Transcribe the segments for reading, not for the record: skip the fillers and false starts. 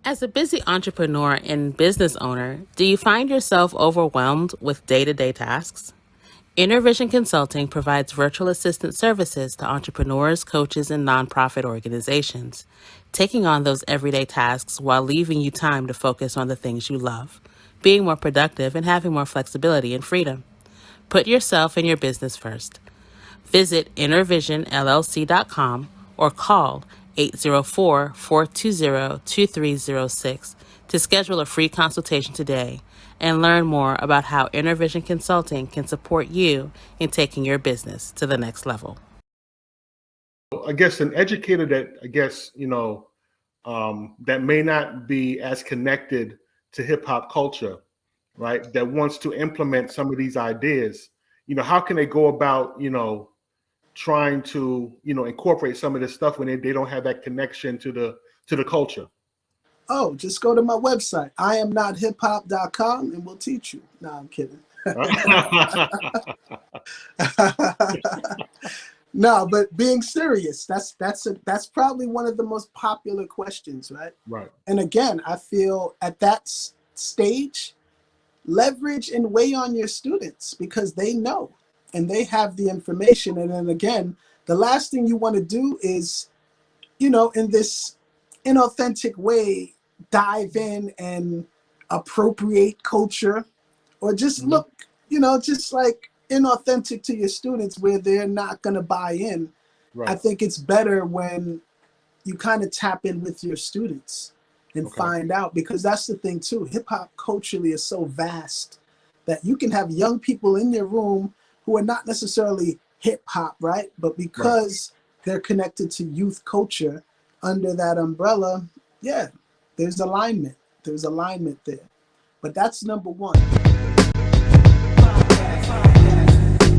As a busy entrepreneur and business owner, do you find yourself overwhelmed with day-to-day tasks? InnerVision Consulting provides virtual assistant services to entrepreneurs, coaches, and nonprofit organizations, taking on those everyday tasks while leaving you time to focus on the things you love, being more productive, and having more flexibility and freedom. Put yourself and your business first. Visit innervisionllc.com or call 804-420-2306 to schedule a free consultation today and learn more about how InnerVision Consulting can support you in taking your business to the next level. I guess an educator that that may not be as connected to hip hop culture, right? That wants to implement some of these ideas, how can they go about, trying to, incorporate some of this stuff when they don't have that connection to the culture? Oh, just go to my website, iamnothiphop.com, and we'll teach you. No, I'm kidding. No, but being serious, that's probably one of the most popular questions, right? Right. And again, I feel at that stage, leverage and weigh on your students because they know and they have the information. And then again, the last thing you want to do is, in this inauthentic way, dive in and appropriate culture or just look, just like inauthentic to your students where they're not going to buy in. Right. I think it's better when you kind of tap in with your students and find out, because that's the thing too. Hip hop culturally is so vast that you can have young people in your room who are not necessarily hip hop, right? But because they're connected to youth culture under that umbrella, yeah, there's alignment. There's alignment there. But that's number one.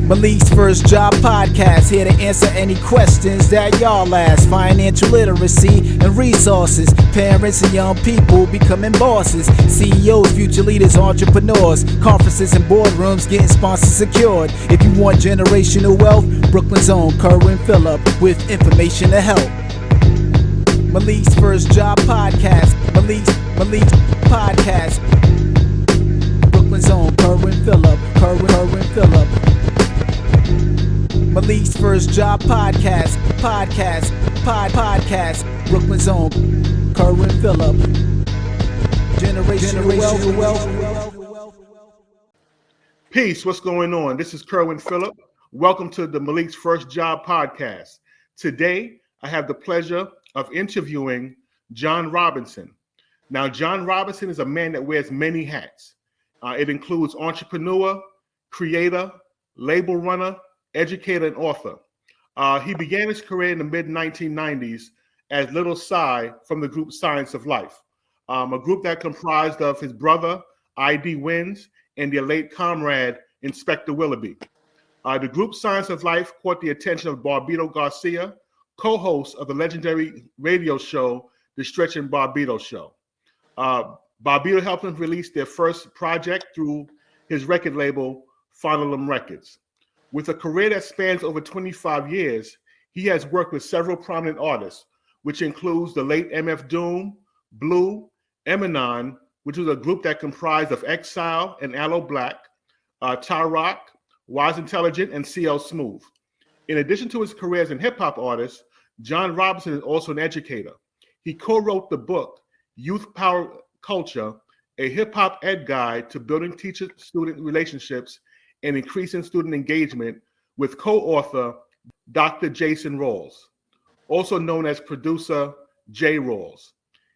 Malik's First Job Podcast, here to answer any questions that y'all ask. Financial literacy and resources, parents and young people becoming bosses, CEOs, future leaders, entrepreneurs, conferences and boardrooms getting sponsors secured. If you want generational wealth, Brooklyn's own Kerwin Phillip with information to help. Malik's First Job Podcast, Malik's Podcast, Brooklyn's own Kerwin Phillip, Kerwin Phillip. Malik's First Job Podcast, Brooklyn's own Kerwin Phillip. Generational wealth. Peace, what's going on? This is Kerwin Phillip. Welcome to the Malik's First Job Podcast. Today, I have the pleasure of interviewing John Robinson. Now, John Robinson is a man that wears many hats. It includes entrepreneur, creator, label runner, educator, and author. He began his career in the mid-1990s as Little Cy from the group Scienz of Life, a group that comprised of his brother, I.D. Windz, and their late comrade, Inspector Willabee. The group Scienz of Life caught the attention of Bobbito Garcia, co-host of the legendary radio show, the Stretch Armstrong Bobbito Show. Bobbito helped him release their first project through his record label, Fondle Em Records. With a career that spans over 25 years, he has worked with several prominent artists, which includes the late MF Doom, Blue, Emanon, which was a group that comprised of Exile and Aloe Blacc, Rock, Intelligent and C.L. Smooth. In addition to his career as a hip-hop artist, John Robinson is also an educator. He co-wrote the book, Youth Power Culture, a hip-hop ed guide to building teacher-student relationships and increasing student engagement, with co-author Dr. Jason Rawls, also known as producer J. Rawls.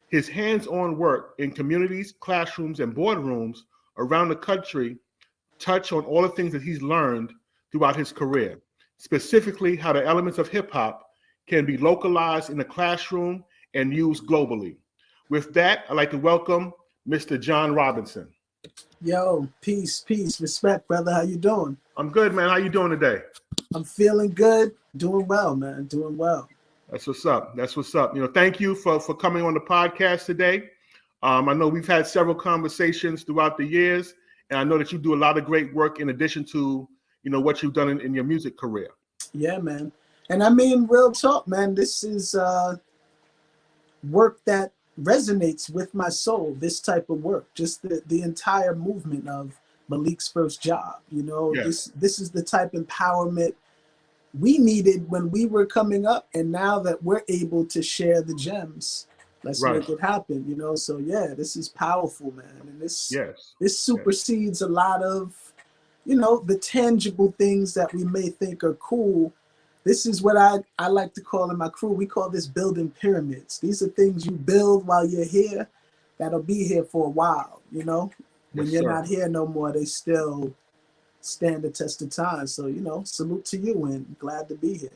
His hands-on work in communities, classrooms, and boardrooms around the country touch on all the things that he's learned throughout his career, specifically how the elements of hip-hop can be localized in the classroom and used globally. With that, I'd like to welcome Mr. John Robinson. Yo, peace, respect, brother. How you doing? I'm good, man. How you doing today? I'm feeling good. Doing well, man. Doing well. That's what's up. Thank you for coming on the podcast today. I know we've had several conversations throughout the years, and I know that you do a lot of great work in addition to, what you've done in your music career. Yeah, man. And I mean, real talk, man. This is work that resonates with my soul, this type of work, just the entire movement of Malik's first job. You know, Yes. this is the type of empowerment we needed when we were coming up, and now that we're able to share the gems, let's Right. make it happen. You know, so yeah, this is powerful, man, and this Yes. supersedes a lot of, you know, the tangible things that we may think are cool. This is what I like to call in my crew, we call this building pyramids. These are things you build while you're here that'll be here for a while, you know. When Yes, you're sir. not here no more, they still stand the test of time. So, you know, salute to you and glad to be here.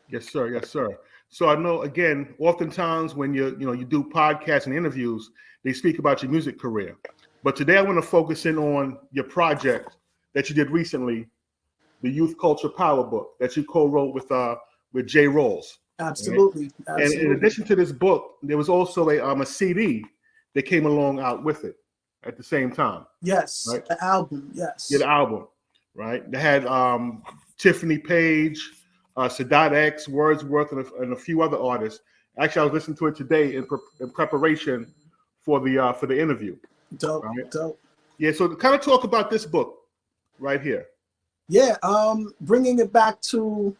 Yes, sir. Yes, sir. So I know, again, oftentimes when you do podcasts and interviews, they speak about your music career. But today I want to focus in on your project that you did recently, the Youth Culture Power Book that you co-wrote with Jay Rawls. Right? Absolutely. And in Absolutely. addition to this book, there was also a CD that came along out with it at the same time. Yes. Right? The album. Yes. Yeah, the album, right? They had Tiffany Page, Sadat X, Wordsworth, and a few other artists. Actually, I was listening to it today in preparation for the interview. Dope. Right? Dope. Yeah. So kind of talk about this book right here. Yeah. Bringing it back to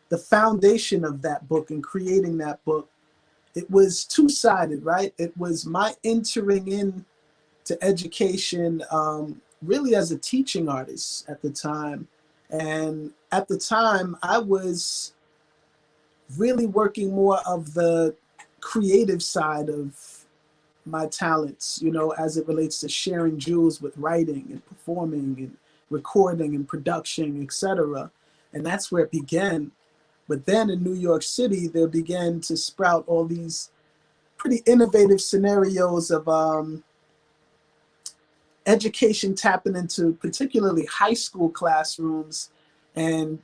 the foundation of that book and creating that book, it was two-sided, right? It was my entering in to education, really as a teaching artist at the time. And at the time, I was really working more of the creative side of my talents, you know, as it relates to sharing jewels with writing and performing and recording and production, etc. And that's where it began. But then in New York City, there began to sprout all these pretty innovative scenarios of education tapping into particularly high school classrooms and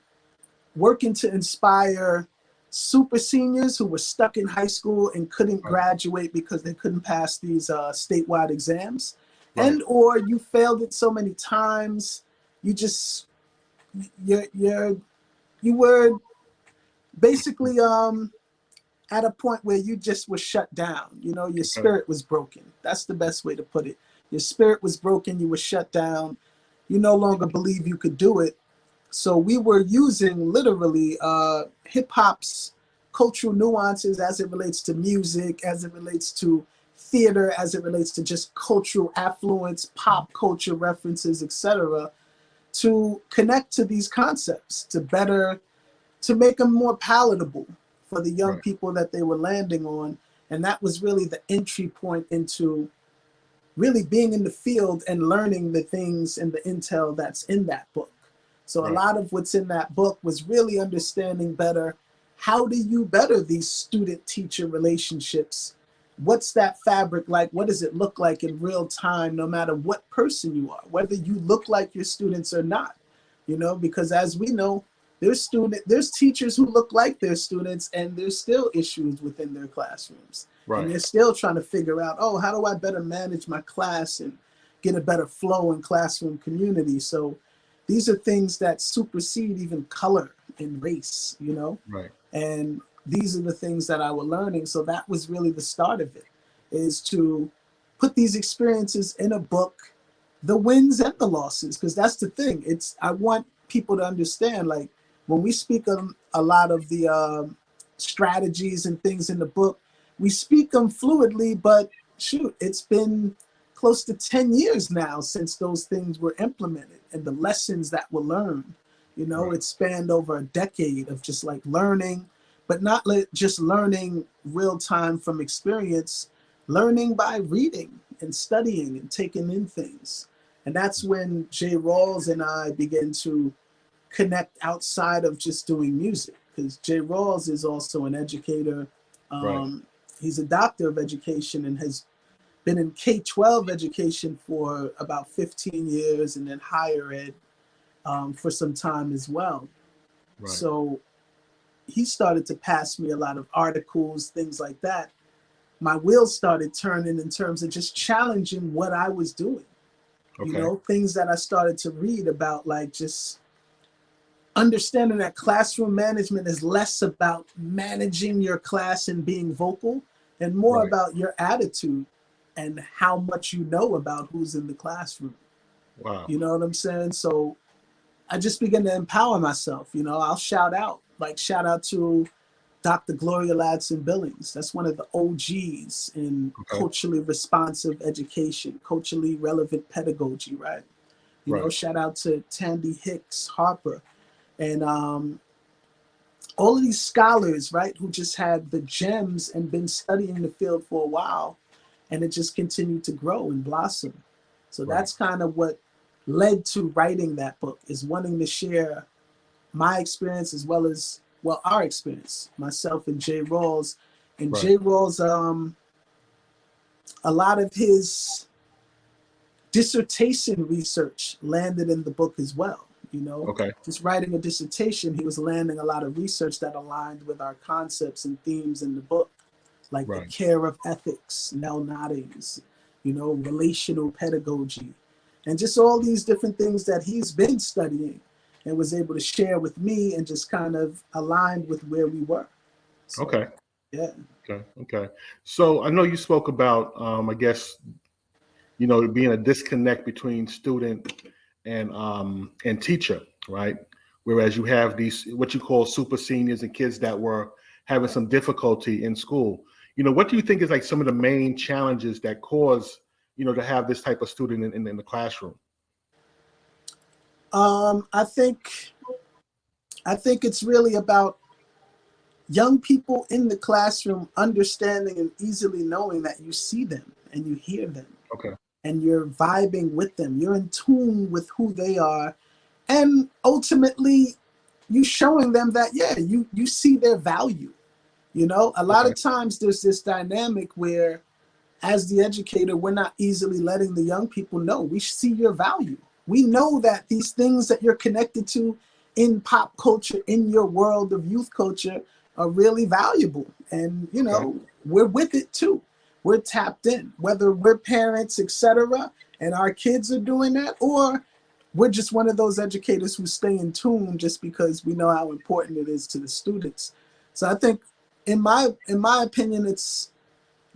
working to inspire super seniors who were stuck in high school and couldn't graduate because they couldn't pass these statewide exams. Right. And or you failed it so many times, you just you were basically at a point where you just were shut down. You know, your spirit was broken. That's the best way to put it. Your spirit was broken, you were shut down. You no longer believe you could do it. So we were using literally hip hop's cultural nuances as it relates to music, as it relates to theater, as it relates to just cultural affluence, pop culture references, etc., to connect to these concepts, to make them more palatable for the young people that they were landing on. And that was really the entry point into really being in the field and learning the things and the intel that's in that book. So a lot of what's in that book was really understanding better, how do you better these student-teacher relationships? What's that fabric like? What does it look like in real time, no matter what person you are, whether you look like your students or not? You know, because as we know, there's teachers who look like their students and there's still issues within their classrooms. Right. And they're still trying to figure out, oh, how do I better manage my class and get a better flow in classroom community? So these are things that supersede even color and race, you know? Right. And these are the things that I was learning. So that was really the start of it, is to put these experiences in a book, the wins and the losses, because that's the thing. I want people to understand, like, when we speak of a lot of the strategies and things in the book, we speak them fluidly, but shoot, it's been close to 10 years now since those things were implemented and the lessons that were learned. You know, it spanned over a decade of just like learning, but not just learning real time from experience, learning by reading and studying and taking in things. And that's when Jay Rawls and I began to connect outside of just doing music, because Jay Rawls is also an educator. He's a doctor of education and has been in K-12 education for about 15 years and then higher ed for some time as well. So he started to pass me a lot of articles, things like that. My wheels started turning in terms of just challenging what I was doing. You know, things that I started to read about, like just understanding that classroom management is less about managing your class and being vocal and more Right. about your attitude and how much you know about who's in the classroom. Wow. You know what I'm saying? So I just begin to empower myself. You know, I'll shout out to Dr. Gloria Ladson Billings. That's one of the OGs in Okay. culturally responsive education, culturally relevant pedagogy, right? You know, Right. shout out to Tandy Hicks Harper, and all of these scholars, right, who just had the gems and been studying the field for a while, and it just continued to grow and blossom. So Right. that's kind of what led to writing that book, is wanting to share my experience as well as, well, our experience, myself and Jay Rawls. And Right. Jay Rawls, a lot of his dissertation research landed in the book as well. You know, Okay. just writing a dissertation, he was landing a lot of research that aligned with our concepts and themes in the book, like the Right. care of ethics, Nell Noddings, you know, relational pedagogy, and just all these different things that he's been studying and was able to share with me, and just kind of aligned with where we were. So, Okay. yeah. Okay. Okay. So I know you spoke about, I guess, you know, being a disconnect between student and teacher, right? Whereas you have these what you call super seniors and kids that were having some difficulty in school. You know, what do you think is like some of the main challenges that cause, you know, to have this type of student in the classroom? I think it's really about young people in the classroom understanding and easily knowing that you see them and you hear them. Okay. And you're vibing with them. You're in tune with who they are. And ultimately, you showing them that, yeah, you see their value. You know, a lot Okay. of times there's this dynamic where, as the educator, we're not easily letting the young people know. We see your value. We know that these things that you're connected to in pop culture, in your world of youth culture, are really valuable. And, you know, Okay. we're with it too. We're tapped in, whether we're parents, etc., and our kids are doing that, or we're just one of those educators who stay in tune just because we know how important it is to the students. So I think, in my opinion, it's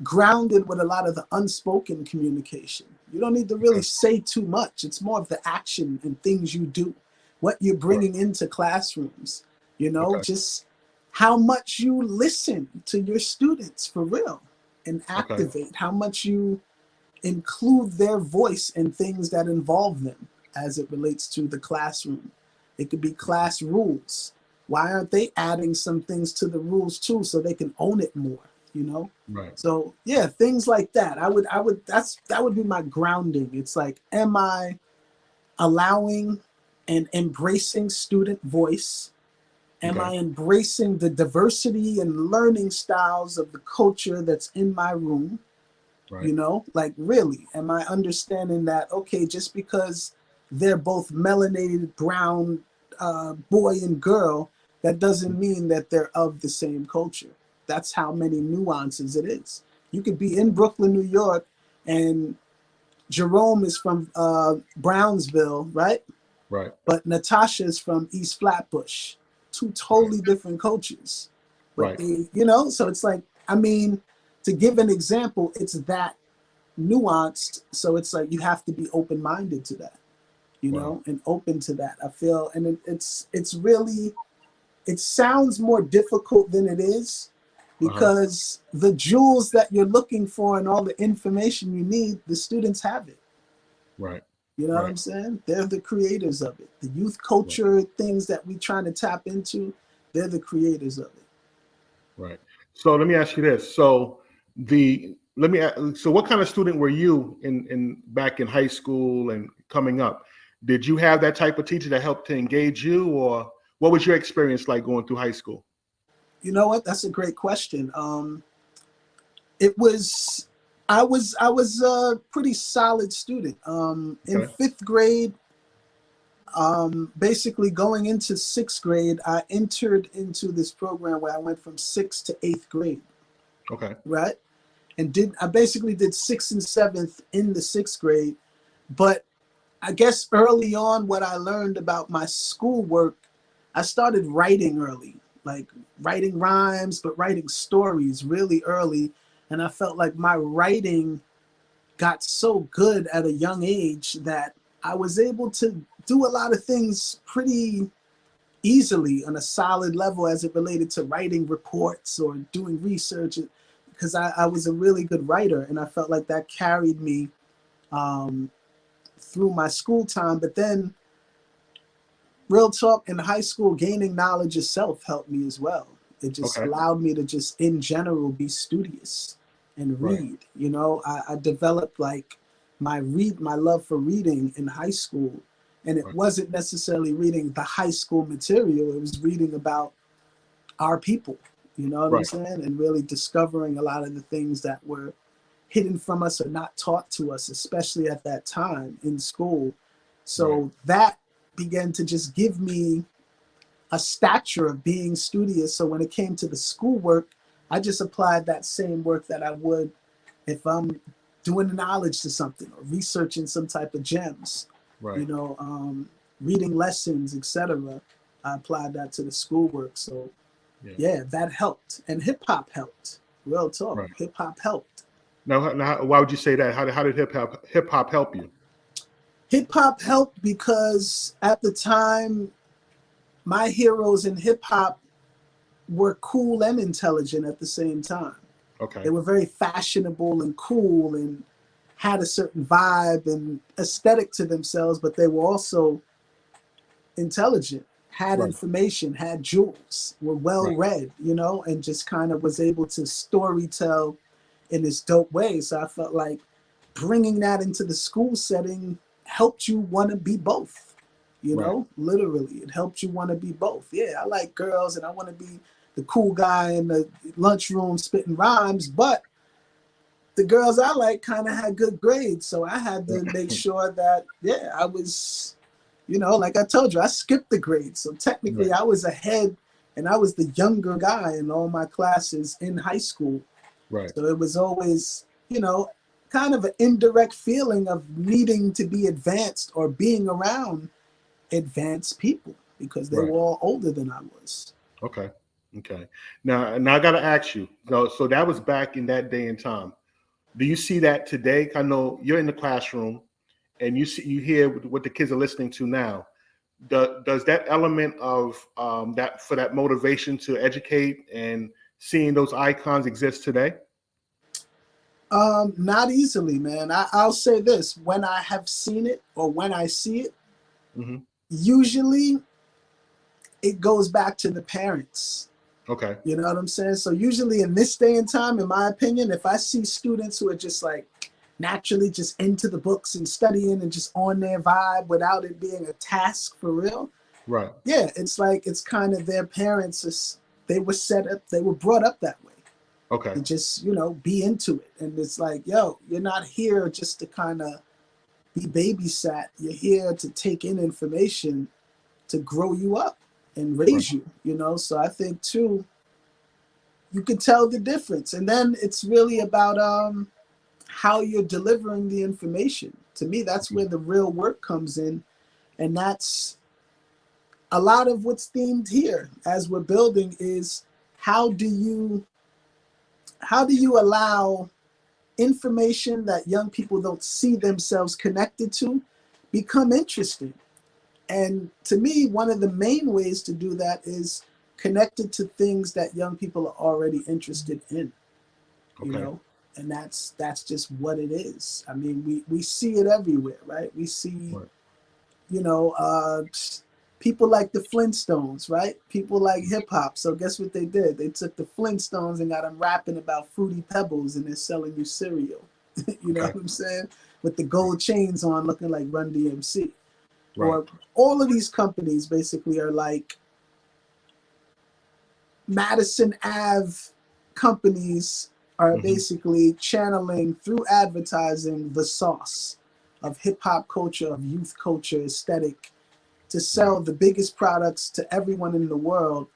grounded with a lot of the unspoken communication. You don't need to really Okay. say too much. It's more of the action and things you do, what you're bringing into classrooms, you know, Okay. just how much you listen to your students for real and Okay. activate, how much you include their voice in things that involve them as it relates to the classroom. It could be class rules. Why aren't they adding some things to the rules too so they can own it more, you know? Right. So yeah, things like that. That would be my grounding. It's like, am I allowing and embracing student voice? Am Okay. I embracing the diversity and learning styles of the culture that's in my room? Right. You know, like, really, am I understanding that, okay, just because they're both melanated brown boy and girl, that doesn't mean that they're of the same culture. That's how many nuances it is. You could be in Brooklyn, New York, and Jerome is from Brownsville, right? Right. But Natasha is from East Flatbush. Two totally different cultures. But Right. they, you know, so it's like, I mean, to give an example, it's that nuanced. So it's like you have to be open-minded to that, you Wow. know, and open to that. I feel, and it's really, it sounds more difficult than it is, because the jewels that you're looking for and all the information you need, the students have it. Right. You know what Right. I'm saying? They're the creators of it. The youth culture things that we trying to tap into, they're the creators of it. Right. So let me ask you this. So so what kind of student were you in back in high school and coming up? Did you have that type of teacher that helped to engage you, or what was your experience like going through high school? You know what? That's a great question. It was, I was a pretty solid student. In Okay. 5th grade, basically going into 6th grade, I entered into this program where I went from 6th to 8th grade, Okay. right? And I basically did 6th and 7th in the 6th grade. But I guess early on, what I learned about my schoolwork, I started writing early, like writing rhymes, but writing stories really early. And I felt like my writing got so good at a young age that I was able to do a lot of things pretty easily on a solid level as it related to writing reports or doing research, because I was a really good writer, and I felt like that carried me through my school time. But then, real talk, in high school, gaining knowledge itself helped me as well. It just allowed me to just, in general, be studious and read. You know, I developed like my love for reading in high school. And it wasn't necessarily reading the high school material. It was reading about our people, you know what I'm saying? And really discovering a lot of the things that were hidden from us or not taught to us, especially at that time in school. So that began to just give me a stature of being studious. So when it came to the schoolwork, I just applied that same work that I would if I'm doing the knowledge to something or researching some type of gems. You know, reading lessons, etc. I applied that to the schoolwork. So yeah, that helped. And hip hop helped. Real talk. Hip hop helped. Now, why would you say that? How did hip hop help you? Hip hop helped because at the time, my heroes in hip hop were cool and intelligent at the same time. They were very fashionable and cool and had a certain vibe and aesthetic to themselves, but they were also intelligent, had information, had jewels, were well read, you know, and just kind of was able to story tell in this dope way. So I felt like bringing that into the school setting helped you want to be both, you know, literally. It helped you want to be both. Yeah, I like girls and I want to be the cool guy in the lunchroom spitting rhymes, but the girls I like kind of had good grades. So I had to make sure that, I was, you know, like I told you, I skipped the grades. So technically I was ahead and I was the younger guy in all my classes in high school. So it was always, you know, kind of an indirect feeling of needing to be advanced or being around advanced people because they were all older than I was. Okay. Now I got to ask you, so that was back in that day and time. Do you see that today? I know you're in the classroom and you hear what the kids are listening to now. Does that element of that motivation to educate and seeing those icons exist today? Not easily, man. I'll say this: when I have seen it or when I see it, usually it goes back to the parents. You know what I'm saying? So usually in this day and time, in my opinion, if I see students who are just like naturally just into the books and studying and just on their vibe without it being a task for real, yeah, it's like it's kind of their parents. They were set up, they were brought up that way. To just, you know, be into it. And it's like, yo, you're not here just to kind of be babysat. You're here to take in information to grow you up and raise you, you know? So I think too, you can tell the difference. And then it's really about how you're delivering the information. To me, that's where the real work comes in. And that's a lot of what's themed here as we're building is how do you allow information that young people don't see themselves connected to become interesting? And to me, one of the main ways to do that is connected to things that young people are already interested in, you know, and that's just what it is. I mean, we see it everywhere, right? We see, you know, people like the Flintstones, right? People like hip hop. So guess what they did? They took the Flintstones and got them rapping about Fruity Pebbles and they're selling you cereal. You know what I'm saying? With the gold chains on looking like Run DMC. Or all of these companies basically are like Madison Ave companies are basically channeling through advertising the sauce of hip hop culture, of youth culture, aesthetic, to sell the biggest products to everyone in the world,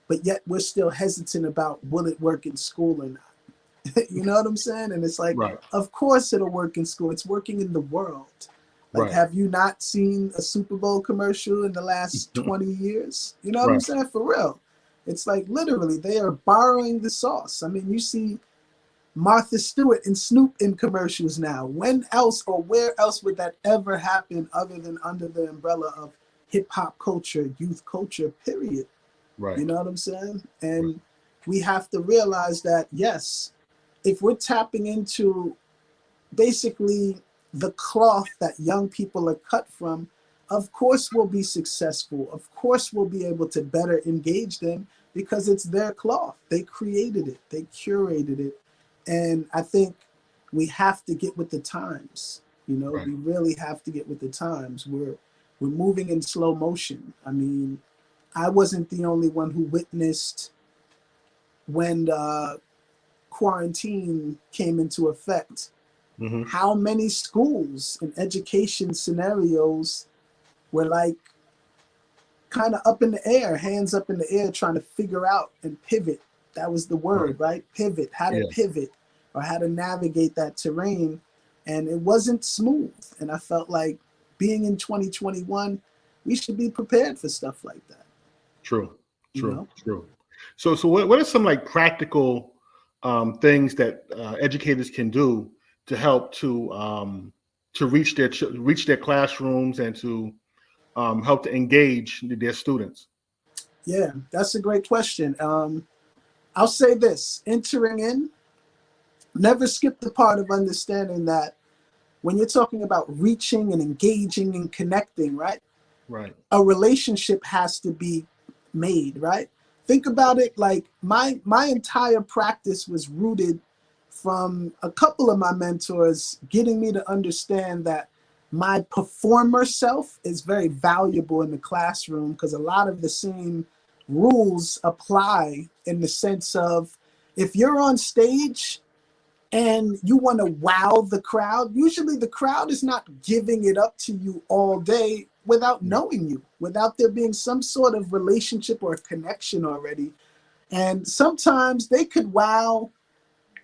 but yet we're still hesitant about will it work in school or not. You know what I'm saying? And it's like, of course it'll work in school. It's working in the world. Like, have you not seen a Super Bowl commercial in the last 20 years? You know what I'm saying? For real. It's like literally they are borrowing the sauce. I mean, you see Martha Stewart and Snoop in commercials now. When else or where else would that ever happen other than under the umbrella of hip hop culture, youth culture, period? Right. You know what I'm saying? And we have to realize that, yes, if we're tapping into basically the cloth that young people are cut from, of course we'll be successful. Of course we'll be able to better engage them because it's their cloth. They created it. They curated it. And I think we have to get with the times. You know, Right. we really have to get with the times. We're moving in slow motion. I mean, I wasn't the only one who witnessed when quarantine came into effect, how many schools and education scenarios were like kind of up in the air, hands up in the air, trying to figure out and pivot. That was the word, right? Pivot, how to pivot or how to navigate that terrain. And it wasn't smooth. And I felt like being in 2021, we should be prepared for stuff like that. True. You know? True. So what are some like practical things that educators can do to help to reach their classrooms and to help to engage their students? Yeah, that's a great question. I'll say this: entering in, never skip the part of understanding that when you're talking about reaching and engaging and connecting, right? Right. A relationship has to be made, right? Think about it like my entire practice was rooted from a couple of my mentors getting me to understand that my performer self is very valuable in the classroom because a lot of the same rules apply in the sense of if you're on stage and you want to wow the crowd, usually the crowd is not giving it up to you all day without knowing you, without there being some sort of relationship or connection already. And sometimes they could wow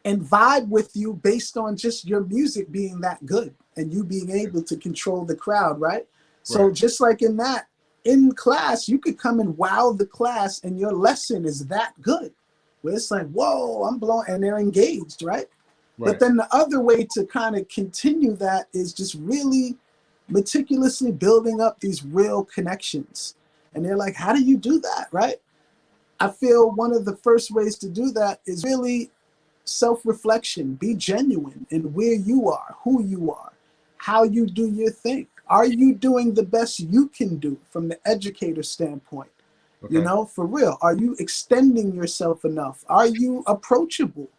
and vibe with you based on just your music being that good and you being able to control the crowd, right? So just like in that, in class, you could come and wow the class and your lesson is that good. Where it's like, whoa, I'm blown, and they're engaged, right? But then the other way to kind of continue that is just really meticulously building up these real connections. And they're like, how do you do that, right? I feel one of the first ways to do that is really self-reflection. Be genuine in where you are, who you are, how you do your thing. Are you doing the best you can do from the educator standpoint? You know, for real, are you extending yourself enough? Are you approachable?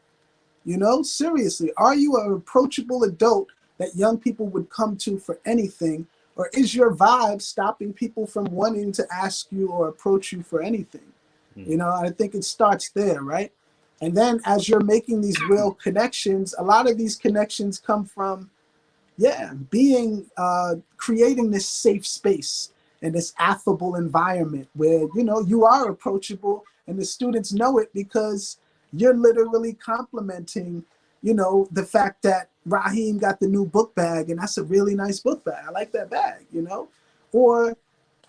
You know, seriously, are you an approachable adult that young people would come to for anything? Or is your vibe stopping people from wanting to ask you or approach you for anything? You know, I think it starts there, right? And then as you're making these real connections, a lot of these connections come from, being, creating this safe space and this affable environment where, you know, you are approachable and the students know it because you're literally complimenting, you know, the fact that Raheem got the new book bag and that's a really nice book bag. I like that bag, you know, or,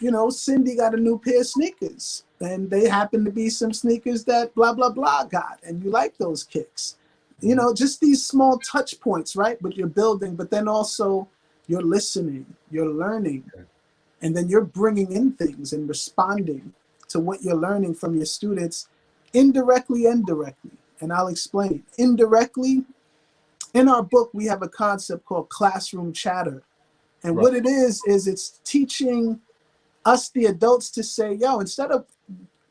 you know, Cindy got a new pair of sneakers and they happen to be some sneakers that blah, blah, blah got, and you like those kicks. You know, just these small touch points, right? But you're building, but then also you're listening, you're learning, and then you're bringing in things and responding to what you're learning from your students indirectly and directly. And I'll explain. Indirectly, in our book, we have a concept called classroom chatter. And what it is it's teaching us, the adults, to say, yo, instead of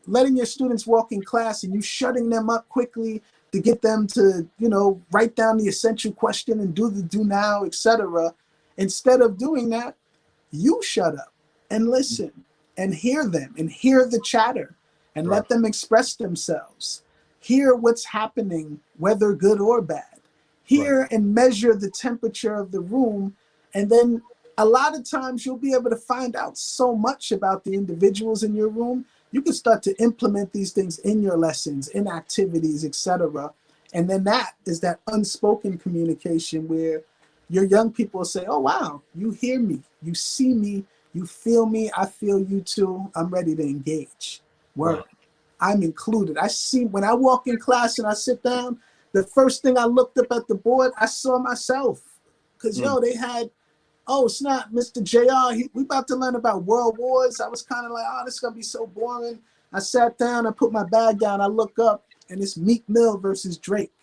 letting your students walk in class and you shutting them up quickly to get them to, you know, write down the essential question and do the do now, etc. Instead of doing that, you shut up and listen and hear them and hear the chatter and let them express themselves. Hear what's happening, whether good or bad. Hear and measure the temperature of the room. And then a lot of times you'll be able to find out so much about the individuals in your room. You can start to implement these things in your lessons, in activities, etc. And then that is that unspoken communication where your young people say, oh, wow, you hear me, you see me, you feel me, I feel you too, I'm ready to engage. Word. I'm included. I see when I walk in class and I sit down, the first thing I looked up at the board, I saw myself. Because, they had, oh, snap, Mr. JR, we about to learn about world wars. I was kind of like, oh, this is going to be so boring. I sat down, I put my bag down, I look up, and it's Meek Mill versus Drake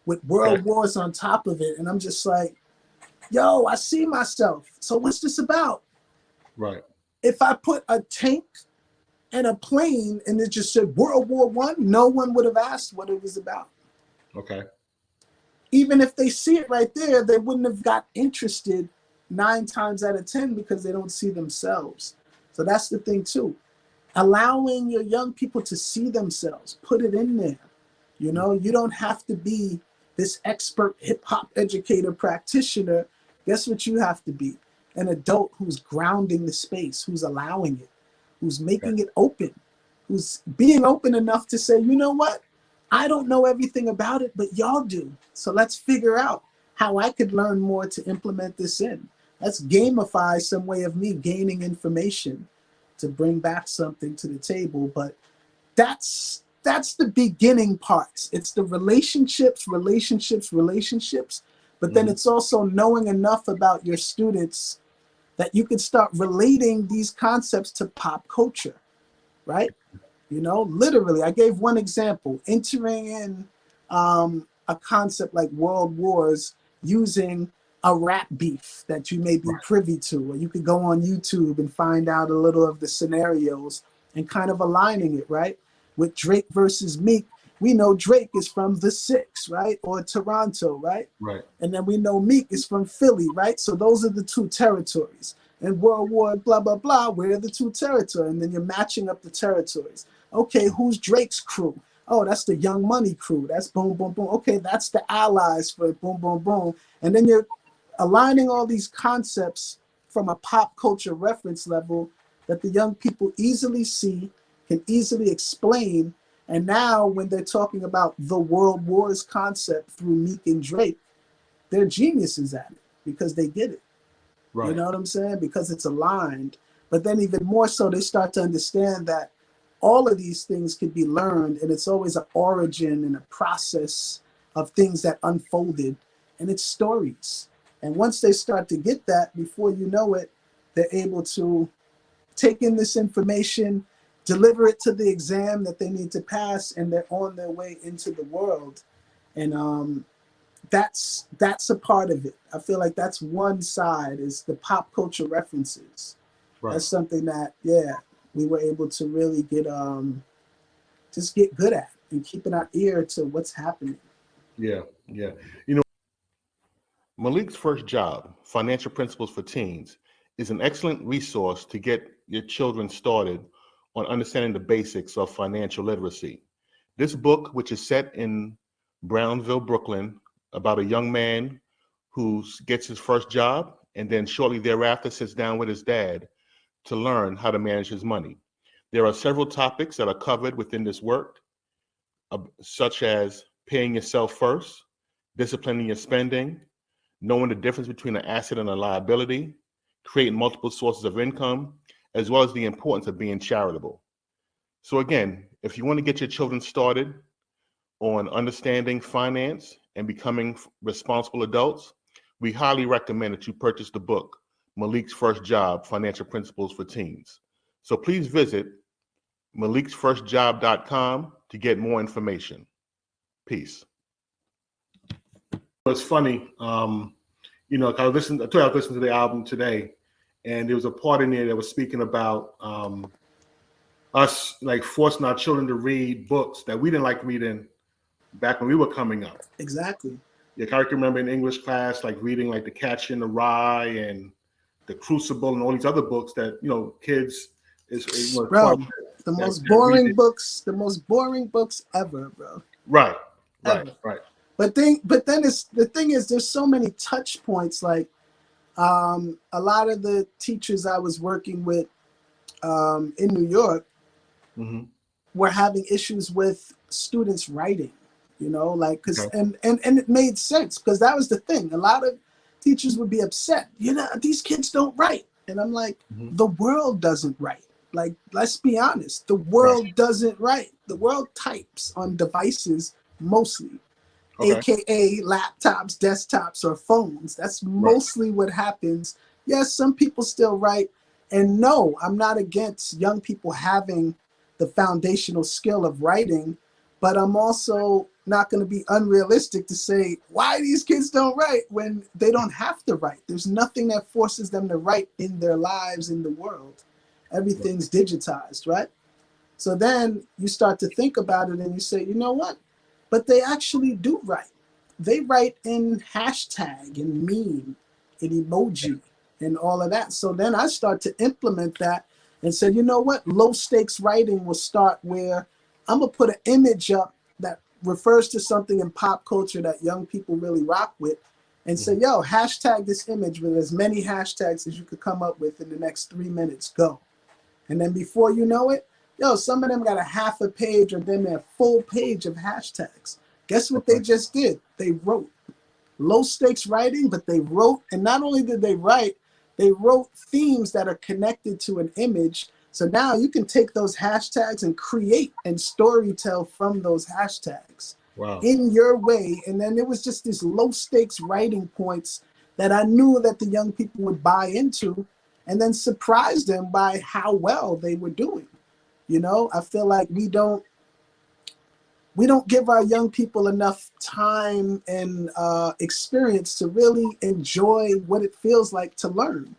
with world wars on top of it. And I'm just like, yo, I see myself. So what's this about? Right. If I put a tank and a plane and it just said World War I, no one would have asked what it was about. Okay. Even if they see it right there, they wouldn't have got interested 9 times out of 10 because they don't see themselves. So that's the thing too. Allowing your young people to see themselves, put it in there. You don't have to be this expert hip hop educator practitioner. Guess what you have to be? An adult who's grounding the space, who's allowing it, who's making it open, who's being open enough to say, you know what? I don't know everything about it, but y'all do. So let's figure out how I could learn more to implement this in. Let's gamify some way of me gaining information to bring back something to the table. But that's the beginning parts. It's the relationships. But then it's also knowing enough about your students that you can start relating these concepts to pop culture, right? Literally, I gave one example, entering in a concept like world wars using a rap beef that you may be privy to, or you could go on YouTube and find out a little of the scenarios and kind of aligning it, right? With Drake versus Meek, we know Drake is from the 6, right? Or Toronto, right? Right. And then we know Meek is from Philly, right? So those are the 2 territories. And World War, blah, blah, blah, where are the 2 territories? And then you're matching up the territories. Okay, who's Drake's crew? Oh, that's the Young Money crew. That's boom, boom, boom. Okay, that's the allies for boom, boom, boom. And then you're aligning all these concepts from a pop culture reference level that the young people easily see, can easily explain. And now when they're talking about the world wars concept through Meek and Drake, they're geniuses at it because they get it. Right. You know what I'm saying? Because it's aligned. But then even more so, they start to understand that all of these things can be learned, and it's always an origin and a process of things that unfolded, and it's stories. And once they start to get that, before you know it, they're able to take in this information, deliver it to the exam that they need to pass, and they're on their way into the world. And that's a part of it. I feel like that's one side, is the pop culture references. Right. That's something that, we were able to really get good at, and keeping our ear to what's happening. Yeah. Malik's First Job, Financial Principles for Teens, is an excellent resource to get your children started on understanding the basics of financial literacy. This book, which is set in Brownsville, Brooklyn, about a young man who gets his first job and then shortly thereafter sits down with his dad to learn how to manage his money. There are several topics that are covered within this work, such as paying yourself first, disciplining your spending, knowing the difference between an asset and a liability, creating multiple sources of income, as well as the importance of being charitable. So again, if you want to get your children started on understanding finance and becoming responsible adults, we highly recommend that you purchase the book, Malik's First Job, Financial Principles for Teens. So please visit maliksfirstjob.com to get more information. Peace. It's funny, I was listening to the album today, and there was a part in there that was speaking about us like forcing our children to read books that we didn't like reading back when we were coming up. Exactly. Yeah, I can remember in English class, like reading like The Catcher in the Rye and The Crucible and all these other books that, then the most boring books ever, bro. Right. But then the thing is, there's so many touch points. Like a lot of the teachers I was working with in New York were having issues with students writing. And it made sense, because that was the thing. A lot of teachers would be upset. These kids don't write, and I'm like, the world doesn't write. Like, let's be honest, the world doesn't write. The world types on devices mostly. Okay. AKA laptops, desktops, or phones. That's Right. mostly what happens. Yes, some people still write. And no, I'm not against young people having the foundational skill of writing, but I'm also not going to be unrealistic to say why these kids don't write when they don't have to write. There's nothing that forces them to write in their lives in the world. Everything's digitized, right? So then you start to think about it and you say, you know what? But they actually do write. They write in hashtag and meme and emoji and all of that. So then I start to implement that and say, you know what? Low stakes writing will start where I'm going to put an image up that refers to something in pop culture that young people really rock with and say, yo, hashtag this image with as many hashtags as you could come up with in the next 3 minutes. Go. And then before you know it, yo, some of them got a half a page or then a full page of hashtags. Guess what they just did? They wrote. Low stakes writing, but they wrote. And not only did they wrote themes that are connected to an image. So now you can take those hashtags and create and storytell from those hashtags in your way. And then it was just these low stakes writing points that I knew that the young people would buy into and then surprise them by how well they were doing. You know, I feel like we don't give our young people enough time and experience to really enjoy what it feels like to learn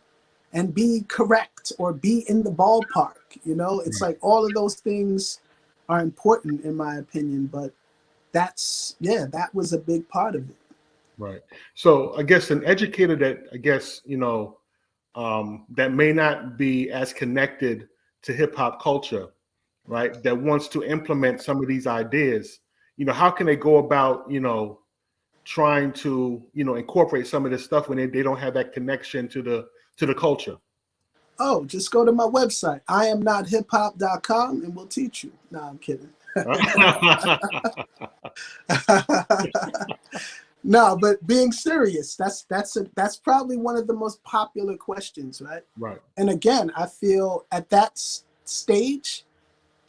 and be correct or be in the ballpark. You know, it's like all of those things are important in my opinion, but that was a big part of it. Right. So I guess an educator that that may not be as connected to hip hop culture, right? That wants to implement some of these ideas, how can they go about, trying to, incorporate some of this stuff when they don't have that connection to the culture? Oh, just go to my website, iamnothiphop.com, and we'll teach you. No, I'm kidding. No, but being serious, that's probably one of the most popular questions, right? Right. And again, I feel at that stage,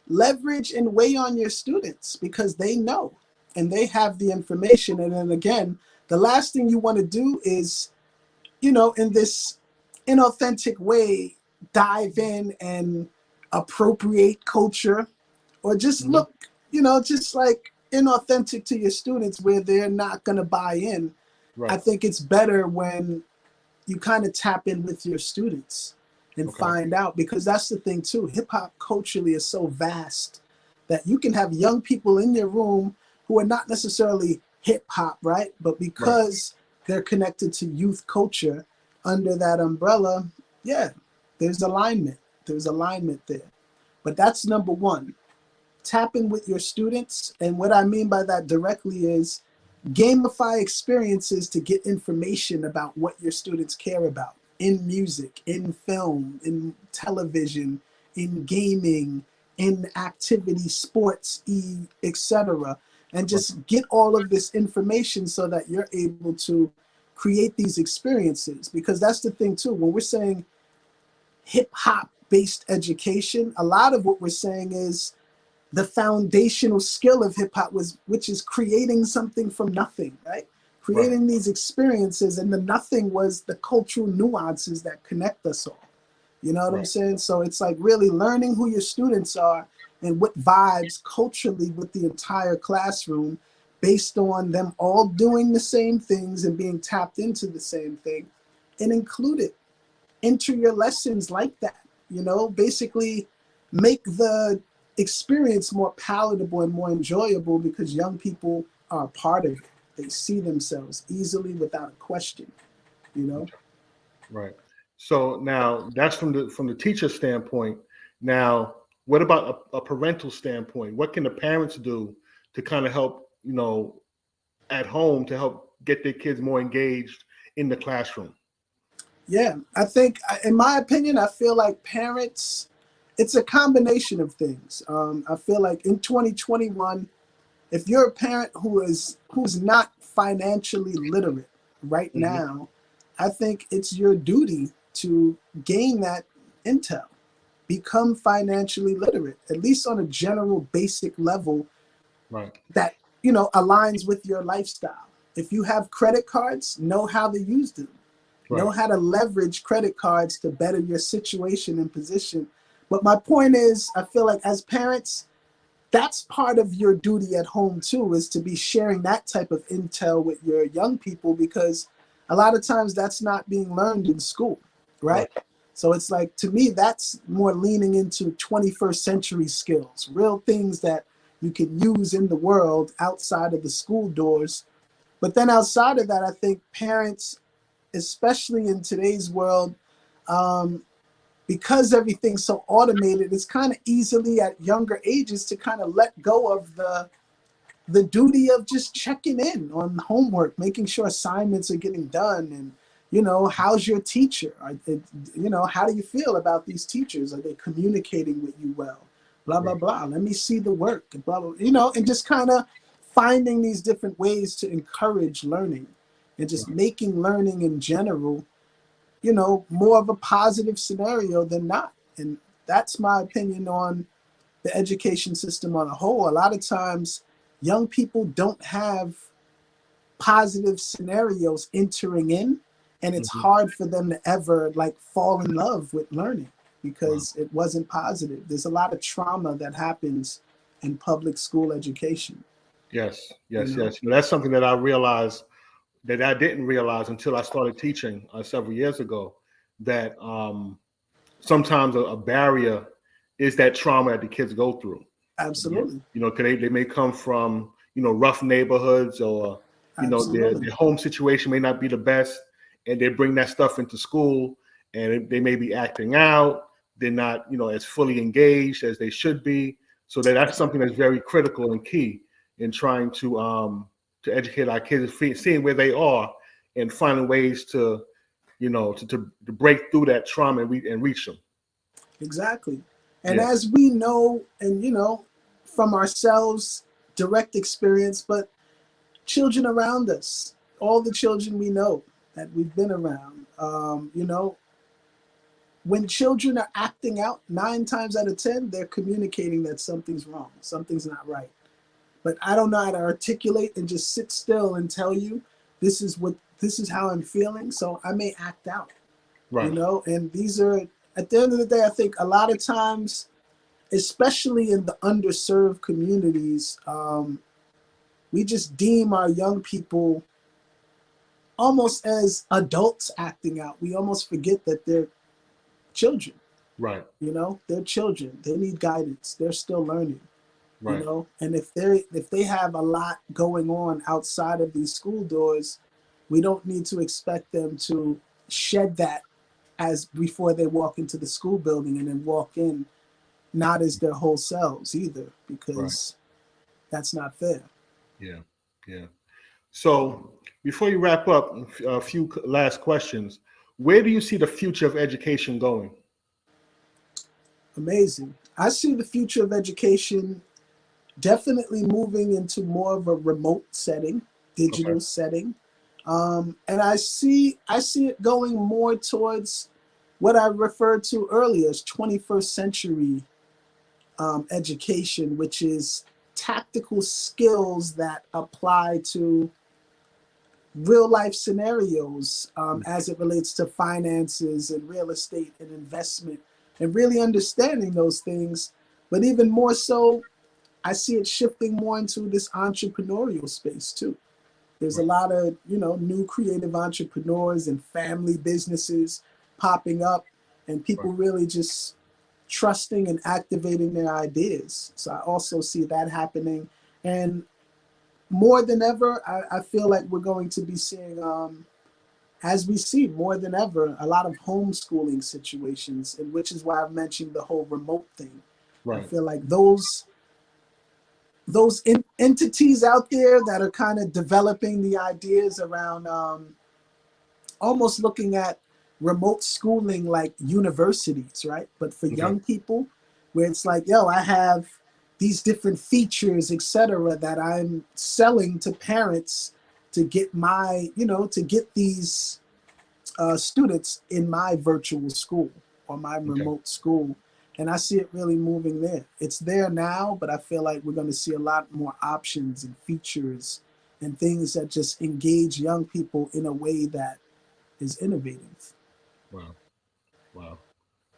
leverage and weigh on your students because they know and they have the information. And then again, the last thing you want to do is, in this inauthentic way, dive in and appropriate culture or just look, just like inauthentic to your students where they're not going to buy in. Right. I think it's better when you kind of tap in with your students and find out, because that's the thing too. Hip hop culturally is so vast that you can have young people in your room who are not necessarily hip hop, right? But because they're connected to youth culture under that umbrella, there's alignment. There's alignment there. But that's number one. Tap in with your students. And what I mean by that directly is gamify experiences to get information about what your students care about in music, in film, in television, in gaming, in activity, sports, etc. And just get all of this information so that you're able to create these experiences. Because that's the thing too, when we're saying hip hop based education, a lot of what we're saying is the foundational skill of hip hop which is creating something from nothing, right? Creating these experiences, and the nothing was the cultural nuances that connect us all. You know what I'm saying? So it's like really learning who your students are and what vibes culturally with the entire classroom based on them all doing the same things and being tapped into the same thing, and include it. Enter your lessons like that, basically make the experience more palatable and more enjoyable because young people are a part of it. They see themselves easily without a question, Right. So now that's from the teacher standpoint. Now, what about a parental standpoint? What can the parents do to kind of help, at home to help get their kids more engaged in the classroom? Yeah, I think, in my opinion, I feel like parents, it's a combination of things. I feel like in 2021, if you're a parent who's not financially literate right now, I think it's your duty to gain that intel, become financially literate, at least on a general basic level. That, aligns with your lifestyle. If you have credit cards, know how to use them. Right. Know how to leverage credit cards to better your situation and position. But my point is, I feel like as parents, that's part of your duty at home too, is to be sharing that type of intel with your young people, because a lot of times that's not being learned in school, right? So it's like, to me, that's more leaning into 21st century skills, real things that you can use in the world outside of the school doors. But then outside of that, I think parents, especially in today's world, because everything's so automated, it's kind of easily at younger ages to kind of let go of the duty of just checking in on homework, making sure assignments are getting done, and how's your teacher? How do you feel about these teachers? Are they communicating with you well? Blah blah blah. Let me see the work. Blah blah. And just kind of finding these different ways to encourage learning, and just making learning in general, more of a positive scenario than not. And that's my opinion on the education system on a whole. A lot of times, young people don't have positive scenarios entering in, and it's hard for them to ever fall in love with learning because it wasn't positive. There's a lot of trauma that happens in public school education. Yes. That's something that I realized that I didn't realize until I started teaching several years ago, that sometimes a barrier is that trauma that the kids go through. Absolutely. Because they may come from, rough neighborhoods, or, their home situation may not be the best, and they bring that stuff into school, and they may be acting out. They're not, as fully engaged as they should be. So that's something that's very critical and key in trying to educate our kids, seeing where they are and finding ways to break through that trauma and reach them. Exactly. And as we know, and from ourselves, direct experience, but children around us, all the children we know that we've been around, when children are acting out, 9 times out of 10, they're communicating that something's wrong, something's not right. But I don't know how to articulate and just sit still and tell you, this is how I'm feeling. So I may act out, and these are, at the end of the day, I think a lot of times, especially in the underserved communities, we just deem our young people almost as adults acting out. We almost forget that they're children. Right. They're children. They need guidance. They're still learning. Right. And if they have a lot going on outside of these school doors, we don't need to expect them to shed that as before they walk into the school building and then walk in not as their whole selves either, because that's not fair. Yeah. So before you wrap up, a few last questions. Where do you see the future of education going? Amazing. I see the future of education definitely moving into more of a remote setting, digital setting. And I see it going more towards what I referred to earlier as 21st century education, which is tactical skills that apply to real life scenarios as it relates to finances and real estate and investment, and really understanding those things. But even more so, I see it shifting more into this entrepreneurial space too. There's a lot of, new creative entrepreneurs and family businesses popping up, and people really just trusting and activating their ideas. So I also see that happening. And more than ever, I feel like we're going to be seeing, as we see more than ever, a lot of homeschooling situations, and which is why I've mentioned the whole remote thing. I feel like those entities out there that are kind of developing the ideas around almost looking at remote schooling like universities, right? But for young people, where it's like, I have these different features, etc., that I'm selling to parents to get my, to get these students in my virtual school or my remote school. And I see it really moving there. It's there now, but I feel like we're going to see a lot more options and features and things that just engage young people in a way that is innovative. Wow. Wow.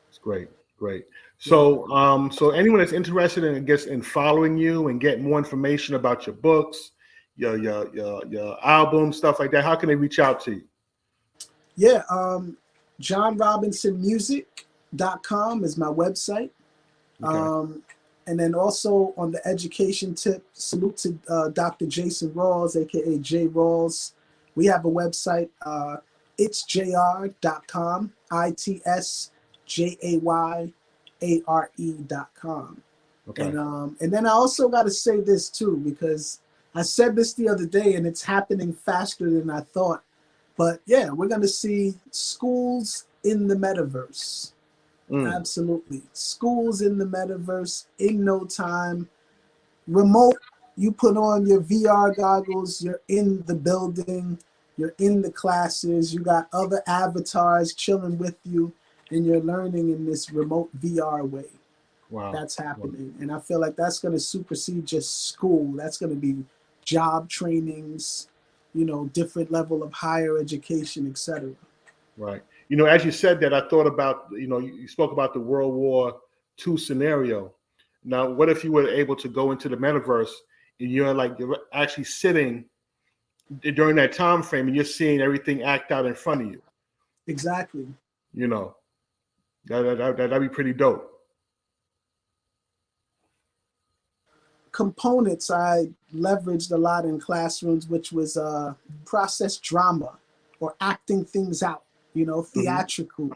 It's great. Great. So, so anyone that's interested in, I guess, in following you and getting more information about your books, your album, stuff like that, how can they reach out to you? Yeah, JohnRobinsonMusic.com is my website. Okay. And then also on the education tip, salute to Dr. Jason Rawls, aka J Rawls. We have a website, itsjayare.com, itsjayare.com. Okay. And then I also got to say this too, because I said this the other day and it's happening faster than I thought. But yeah, we're going to see schools in the metaverse. Absolutely. Schools in the metaverse in no time. Remote, you put on your VR goggles, you're in the building, you're in the classes, you got other avatars chilling with you, and you're learning in this remote VR way. Wow. That's happening. And I feel like that's going to supersede just school. That's going to be job trainings, you know, different level of higher education, etc. Right. You know, as you said that, I thought about, you know, you spoke about the World War II scenario. Now, what if you were able to go into the metaverse and you're actually sitting during that time frame and you're seeing everything act out in front of you? Exactly. You know, that'd be pretty dope. Components I leveraged a lot in classrooms, which was process drama or acting things out, you know, theatrical,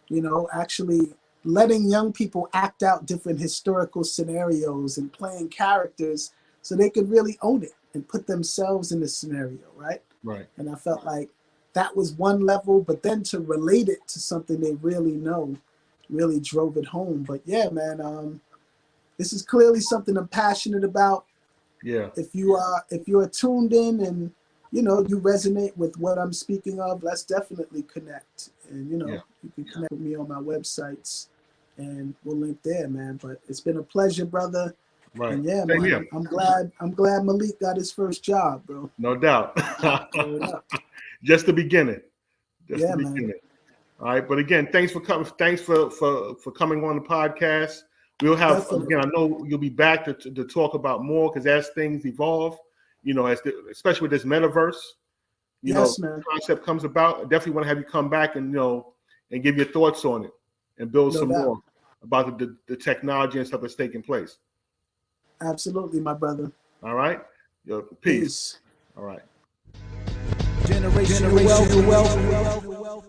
you know, actually letting young people act out different historical scenarios and playing characters so they could really own it and put themselves in the scenario, right? Right. And I felt like that was one level, but then to relate it to something they really know really drove it home. But yeah, man, this is clearly something I'm passionate about. Yeah. If you're tuned in and you know you resonate with what I'm speaking of, let's definitely connect. And you know, you can connect with me on my websites, and we'll link there, man. But it's been a pleasure, brother. Right. And yeah, Same man, here. I'm glad Malik got his first job, bro. No doubt. Word up. Just the beginning. Just Yeah, the man. beginning. All right. But again, thanks for coming. Thanks for coming on the podcast. We'll have, Definitely. again, I know you'll be back to talk about more, because as things evolve, you know, especially with this metaverse, you Yes, know, man. concept comes about. I definitely want to have you come back and, you know, and give your thoughts on it and build No some doubt. more about the technology and stuff that's taking place. Absolutely, my brother. All right. Yo, peace. All right. Generational wealth.